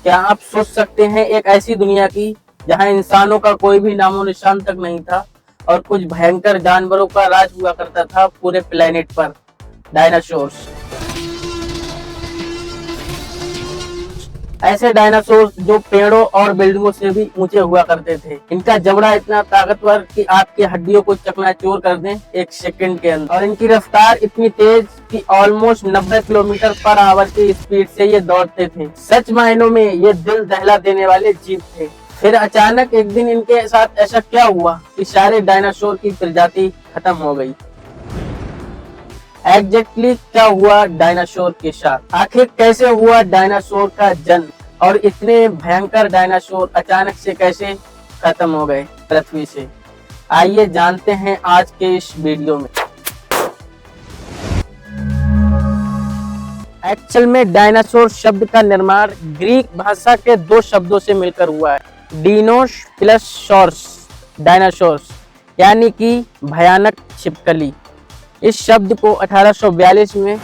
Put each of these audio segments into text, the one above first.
क्या आप सोच सकते हैं एक ऐसी दुनिया की जहां इंसानों का कोई भी नामो निशान तक नहीं था और कुछ भयंकर जानवरों का राज हुआ करता था पूरे प्लेनेट पर, डायनासोर्स। ऐसे डायनासोर जो पेड़ों और बिल्डिंगों से भी ऊंचे हुआ करते थे। इनका जबड़ा इतना ताकतवर कि आपकी हड्डियों को चकनाचूर कर दें एक सेकंड के अंदर, और इनकी रफ्तार इतनी तेज कि ऑलमोस्ट 90 किलोमीटर पर आवर की स्पीड से ये दौड़ते थे। सच मायनों में ये दिल दहला देने वाले जीव थे। फिर अचानक एक दिन इनके साथ ऐसा क्या हुआ कि सारे डायनासोर की प्रजाति खत्म हो गई। एग्जैक्टली क्या हुआ डायनासोर के साथ, आखिर कैसे हुआ डायनासोर का जन्म, और इतने भयंकर डायनासोर अचानक से कैसे खत्म हो गए पृथ्वी से, आइए जानते हैं आज के इस वीडियो में। एक्चुअल में डायनासोर शब्द का निर्माण ग्रीक भाषा के दो शब्दों से मिलकर हुआ है, डीनोस प्लस सोर्स, डायनासोर्स यानी कि भयानक छिपकली। इस शब्द को 1842 में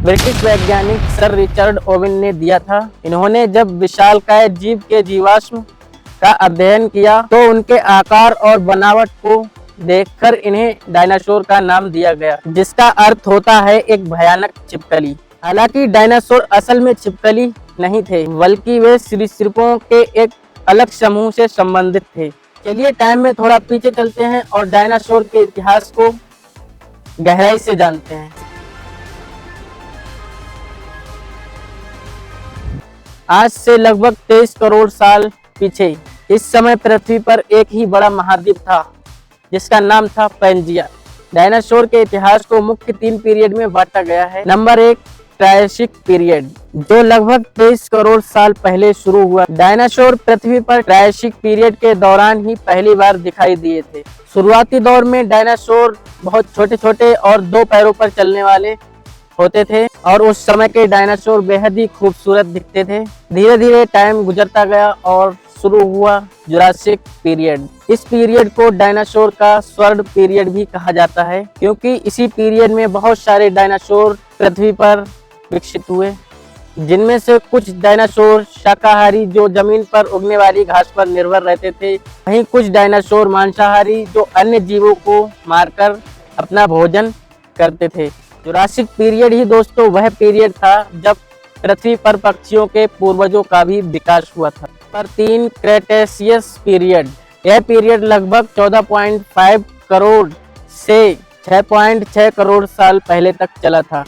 ब्रिटिश वैज्ञानिक सर रिचर्ड ओवेन ने दिया था। इन्होंने जब विशालकाय जीव के जीवाश्म का अध्ययन किया तो उनके आकार और बनावट को देखकर इन्हें डायनासोर का नाम दिया गया, जिसका अर्थ होता है एक भयानक छिपकली। हालांकि डायनासोर असल में छिपकली नहीं थे, बल्कि वे सरीसृपों के एक अलग समूह से संबंधित थे। चलिए टाइम में थोड़ा पीछे चलते हैं और डायनासोर के इतिहास को गहराई से जानते हैं। आज से लगभग 23 करोड़ साल पीछे इस समय पृथ्वी पर एक ही बड़ा महाद्वीप था जिसका नाम था पैंजिया। डायनासोर के इतिहास को मुख्य 3 पीरियड में बांटा गया है। नंबर 1, ट्रायसिक पीरियड, जो लगभग 23 करोड़ साल पहले शुरू हुआ। डायनासोर पृथ्वी पर ट्रायसिक पीरियड के दौरान ही पहली बार दिखाई दिए थे। शुरुआती दौर में डायनासोर बहुत छोटे छोटे और 2 पैरों पर चलने वाले होते थे और उस समय के डायनासोर बेहद ही खूबसूरत दिखते थे। धीरे धीरे टाइम गुजरता गया और शुरू हुआ जुरासिक पीरियड। इस पीरियड को डायनासोर का स्वर्ण पीरियड भी कहा जाता है, क्योंकि इसी पीरियड में बहुत सारे डायनासोर पृथ्वी पर विकसित हुए, जिनमें से कुछ डायनासोर शाकाहारी जो जमीन पर उगने वाली घास पर निर्भर रहते थे, वहीं कुछ डायनासोर मांसाहारी जो अन्य जीवों को मारकर अपना भोजन करते थे। जुरासिक पीरियड ही दोस्तों वह पीरियड था जब पृथ्वी पर पक्षियों के पूर्वजों का भी विकास हुआ था। पर 3, क्रेटेशियस पीरियड, यह पीरियड लगभग 14.5 करोड़ से 6.6 करोड़ साल पहले तक चला था।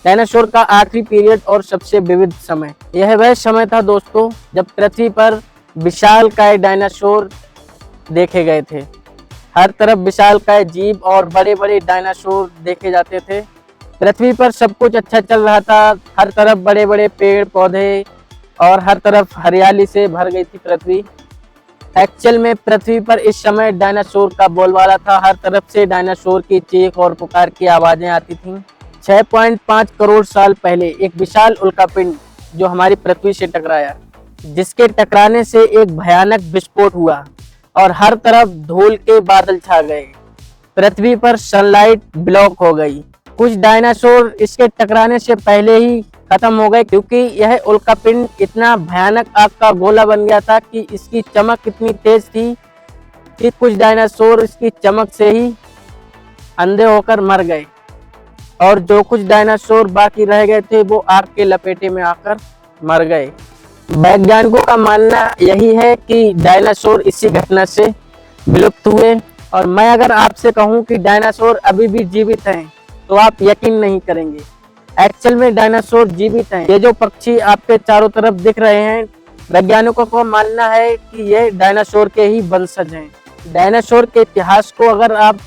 डायनासोर का आखिरी पीरियड और सबसे विविध समय, यह वह समय था दोस्तों जब पृथ्वी पर विशालकाय डायनासोर देखे गए थे। हर तरफ विशालकाय जीव और बड़े बड़े डायनासोर देखे जाते थे। पृथ्वी पर सब कुछ अच्छा चल रहा था, हर तरफ बड़े बड़े पेड़ पौधे और हर तरफ हरियाली से भर गई थी पृथ्वी। एक्चुअल में पृथ्वी पर इस समय डायनासोर का बोलबाला था। हर तरफ से डायनासोर की चीख और पुकार की आवाजें आती थीं। 6.5 करोड़ साल पहले एक विशाल उल्कापिंड जो हमारी पृथ्वी से टकराया, जिसके टकराने से एक भयानक विस्फोट हुआ और हर तरफ धूल के बादल छा गए। पृथ्वी पर सनलाइट ब्लॉक हो गई। कुछ डायनासोर इसके टकराने से पहले ही खत्म हो गए, क्योंकि यह उल्कापिंड इतना भयानक आग का गोला बन गया था कि इसकी चमक इतनी तेज थी कि कुछ डायनासोर इसकी चमक से ही अंधे होकर मर गए, और जो कुछ डायनासोर बाकी रह गए थे वो आग के लपेटे में आकर मर गए। वैज्ञानिकों का मानना यही है कि डायनासोर इसी घटना से विलुप्त हुए। और मैं अगर आपसे कहूं कि डायनासोर अभी भी जीवित हैं तो आप यकीन नहीं करेंगे। एक्चुअल में डायनासोर जीवित हैं। ये जो पक्षी आपके चारों तरफ दिख रहे हैं, वैज्ञानिकों का मानना है कि ये डायनासोर के ही वंशज हैं। डायनासोर के इतिहास को अगर आप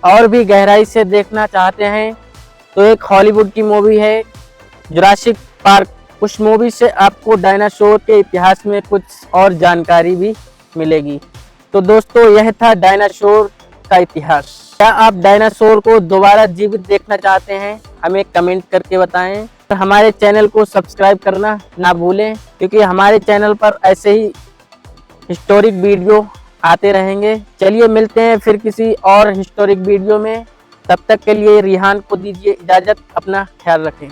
और भी गहराई से देखना चाहते हैं तो एक हॉलीवुड की मूवी है जुरासिक पार्क। उस मूवी से आपको डायनासोर के इतिहास में कुछ और जानकारी भी मिलेगी। तो दोस्तों यह था डायनासोर का इतिहास। क्या आप डायनासोर को दोबारा जीवित देखना चाहते हैं? हमें कमेंट करके बताएं। तो हमारे चैनल को सब्सक्राइब करना ना भूलें, क्योंकि हमारे चैनल पर ऐसे ही हिस्टोरिक वीडियो आते रहेंगे। चलिए मिलते हैं फिर किसी और हिस्टोरिक वीडियो में। तब तक के लिए रिहान को दीजिए इजाज़त। अपना ख्याल रखें।